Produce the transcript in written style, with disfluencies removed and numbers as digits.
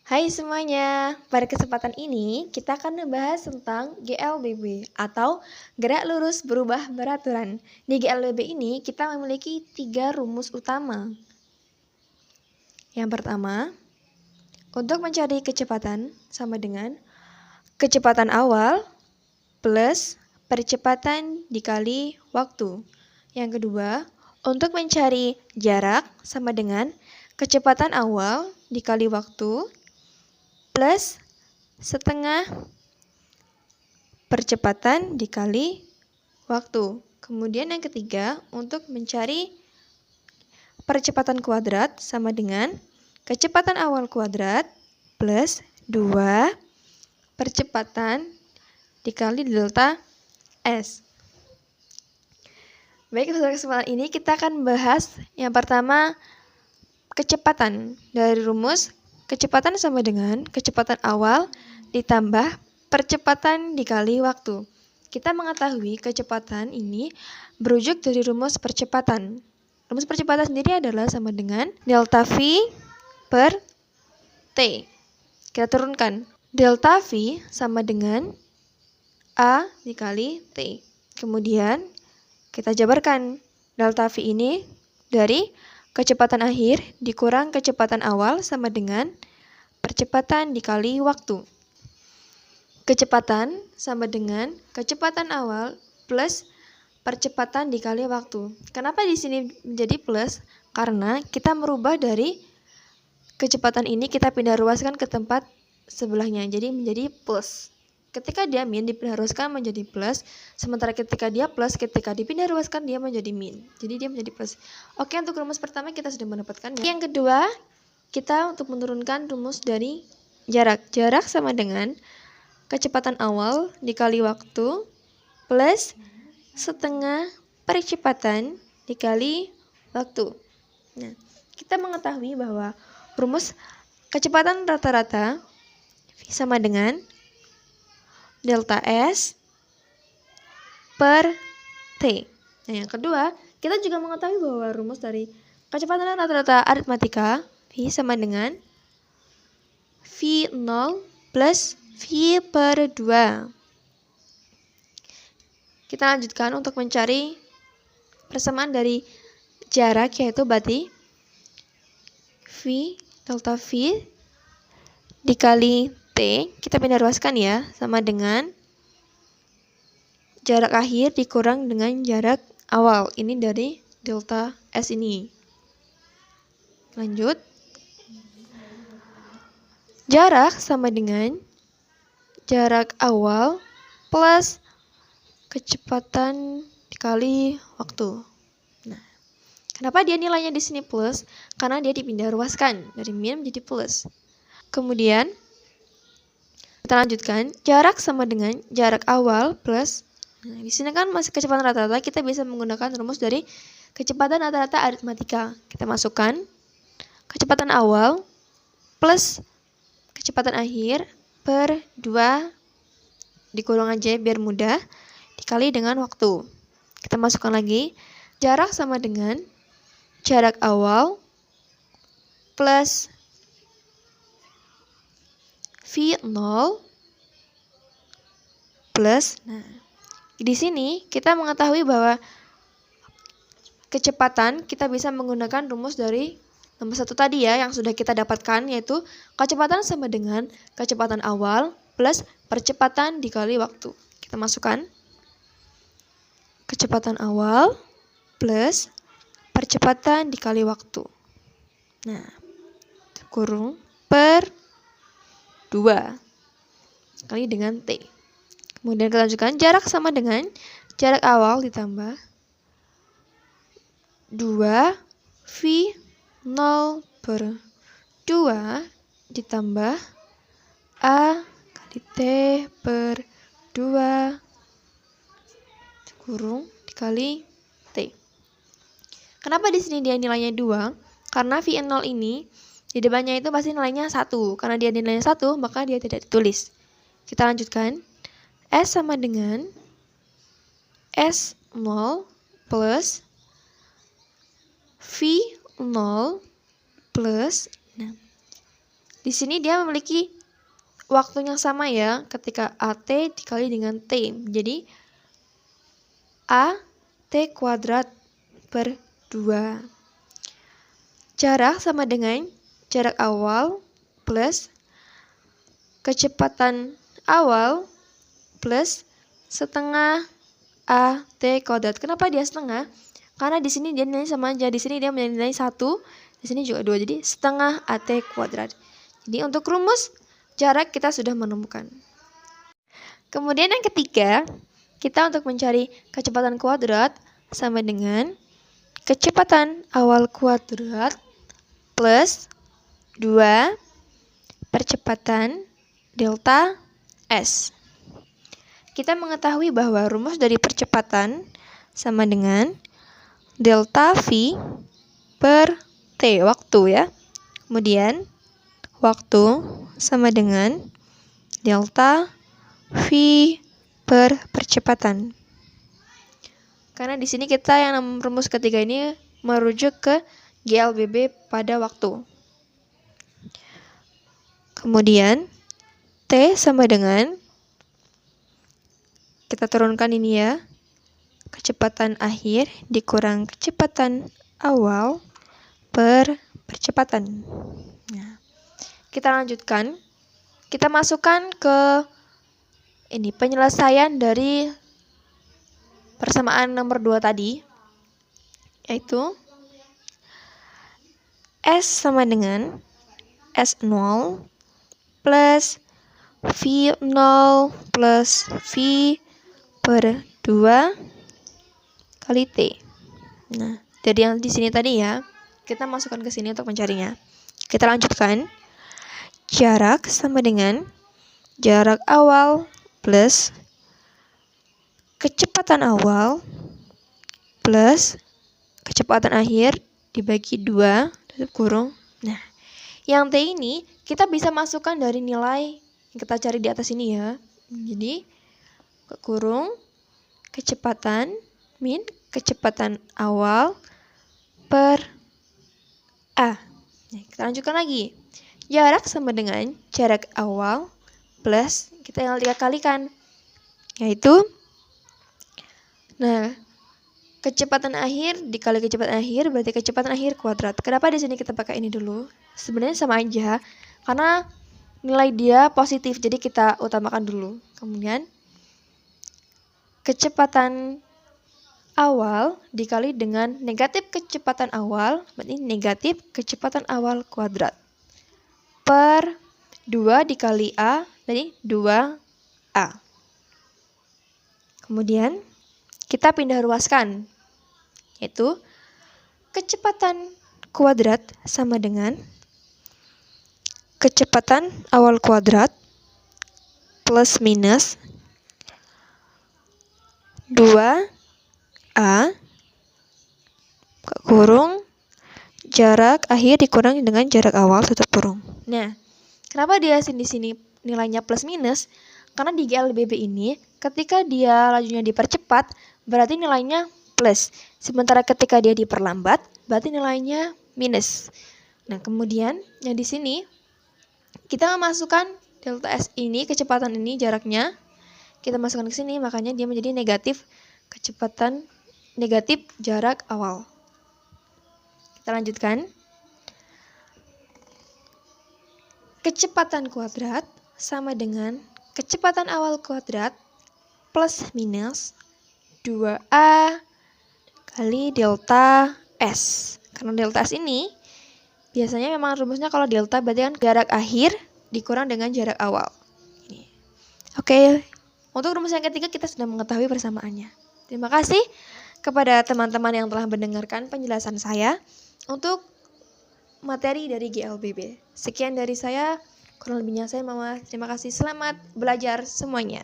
Hai semuanya, pada kesempatan ini kita akan membahas tentang GLBB atau Gerak Lurus Berubah Beraturan. Di GLBB ini kita memiliki 3 rumus utama. Yang pertama, untuk mencari kecepatan sama dengan kecepatan awal plus percepatan dikali waktu. Yang kedua, untuk mencari jarak sama dengan kecepatan awal dikali waktu plus setengah percepatan dikali waktu. Kemudian yang ketiga, untuk mencari percepatan kuadrat sama dengan kecepatan awal kuadrat plus 2 percepatan dikali delta S. Baik, pada kesempatan ini kita akan bahas yang pertama kecepatan. Dari rumus kecepatan sama dengan kecepatan awal ditambah percepatan dikali waktu. Kita mengetahui kecepatan ini berujuk dari rumus percepatan. Rumus percepatan sendiri adalah sama dengan delta V per T. Kita turunkan. Delta V sama dengan A dikali T. Kemudian kita jabarkan. Delta V ini dari kecepatan akhir dikurang kecepatan awal sama dengan percepatan dikali waktu. Kecepatan sama dengan kecepatan awal plus percepatan dikali waktu. Kenapa di sini menjadi plus? Karena kita merubah dari kecepatan ini kita pindah ruaskan ke tempat sebelahnya. Jadi menjadi plus. Ketika dia min dipindah ruaskan menjadi plus, sementara ketika dia plus ketika dipindah ruaskan dia menjadi min. Jadi dia menjadi plus. Oke, untuk rumus pertama kita sudah mendapatkannya. Yang kedua, kita untuk menurunkan rumus dari jarak. Jarak sama dengan kecepatan awal dikali waktu plus setengah percepatan dikali waktu. Nah, kita mengetahui bahwa rumus kecepatan rata-rata sama dengan delta S per T. Nah, yang kedua, kita juga mengetahui bahwa rumus dari kecepatan rata-rata aritmatika V sama dengan V0 plus V per 2. Kita lanjutkan untuk mencari persamaan dari jarak, yaitu berarti V, delta V dikali T, kita pindah ruaskan ya, sama dengan jarak akhir dikurang dengan jarak awal. Ini dari delta S ini. Lanjut. Jarak sama dengan jarak awal plus kecepatan dikali waktu. Nah, kenapa dia nilainya di sini plus? Karena dia dipindah ruaskan dari min menjadi plus. Kemudian kita lanjutkan, jarak sama dengan jarak awal plus, nah, di sini kan masih kecepatan rata-rata, kita bisa menggunakan rumus dari kecepatan rata-rata aritmatika. Kita masukkan kecepatan awal plus kecepatan akhir per 2 dikurang aja biar mudah, dikali dengan waktu. Kita masukkan lagi, jarak sama dengan jarak awal plus V0 plus, nah, di sini kita mengetahui bahwa kecepatan kita bisa menggunakan rumus dari nomor 1 tadi ya, yang sudah kita dapatkan, yaitu kecepatan sama dengan kecepatan awal plus percepatan dikali waktu. Kita masukkan kecepatan awal plus percepatan dikali waktu. Nah, kurung per 2 kali dengan T. Kemudian kita lanjutkan, jarak sama dengan jarak awal ditambah 2 V0 per 2 ditambah A kali T per 2 kurung dikali T. Kenapa di sini dia nilainya 2? Karena V0 ini di depannya itu pasti nilainya 1. Karena dia nilainya 1, maka dia tidak ditulis. Kita lanjutkan. S sama dengan S0 plus V0 plus, nah, di sini dia memiliki waktunya sama ya, ketika AT dikali dengan T. Jadi AT kuadrat per 2. Jarak sama dengan jarak awal plus kecepatan awal plus setengah AT kuadrat. Kenapa dia setengah? Karena di sini dia nilai sama aja. Di sini dia nilai 1, di sini juga 2. Jadi setengah AT kuadrat. Jadi untuk rumus jarak kita sudah menemukan. Kemudian yang ketiga, kita untuk mencari kecepatan kuadrat sama dengan kecepatan awal kuadrat plus 2 percepatan delta S. Kita mengetahui bahwa rumus dari percepatan sama dengan delta V per T, waktu ya. Kemudian waktu sama dengan delta V per percepatan. Karena di sini kita yang rumus ketiga ini merujuk ke GLBB pada waktu. Kemudian T sama dengan, kita turunkan ini ya, kecepatan akhir dikurang kecepatan awal per percepatan. Nah, kita lanjutkan. Kita masukkan ke ini penyelesaian dari persamaan nomor 2 tadi, yaitu S sama dengan S0 plus V0 plus V per 2 kali T. Nah, dari yang di sini tadi ya, kita masukkan ke sini untuk mencarinya. Kita lanjutkan. Jarak sama dengan jarak awal plus kecepatan awal plus kecepatan akhir dibagi 2, tutup kurung. Nah, yang T ini kita bisa masukkan dari nilai yang kita cari di atas ini ya. Jadi, kurung kecepatan min kecepatan awal per A. Nah, kita lanjutkan lagi. Jarak sama dengan jarak awal plus kita tinggal 3 kalikan, yaitu kecepatan akhir dikali kecepatan akhir berarti kecepatan akhir kuadrat. Kenapa di sini kita pakai ini dulu? Sebenarnya sama aja, karena nilai dia positif, jadi kita utamakan dulu. Kemudian kecepatan awal dikali dengan negatif kecepatan awal, berarti negatif kecepatan awal kuadrat, per 2 dikali A, berarti 2A. Kemudian kita pindah ruaskan, yaitu kecepatan kuadrat sama dengan kecepatan awal kuadrat plus minus 2A kurung jarak akhir dikurangi dengan jarak awal tutup kurung. Nah, kenapa dia di sini nilainya plus minus? Karena di GLBB ini ketika dia lajunya dipercepat berarti nilainya plus. Sementara ketika dia diperlambat berarti nilainya minus. Nah, kemudian yang di sini kita memasukkan delta S ini, kecepatan ini, jaraknya kita masukkan ke sini, makanya dia menjadi negatif kecepatan, negatif jarak awal. Kita lanjutkan. Kecepatan kuadrat sama dengan kecepatan awal kuadrat plus minus 2A kali delta S. Karena delta S ini biasanya memang rumusnya kalau delta berarti kan jarak akhir dikurang dengan jarak awal. Oke, untuk rumus yang ketiga kita sudah mengetahui persamaannya. Terima kasih kepada teman-teman yang telah mendengarkan penjelasan saya untuk materi dari GLBB. Sekian dari saya, kurang lebihnya saya Mama. Terima kasih, selamat belajar semuanya.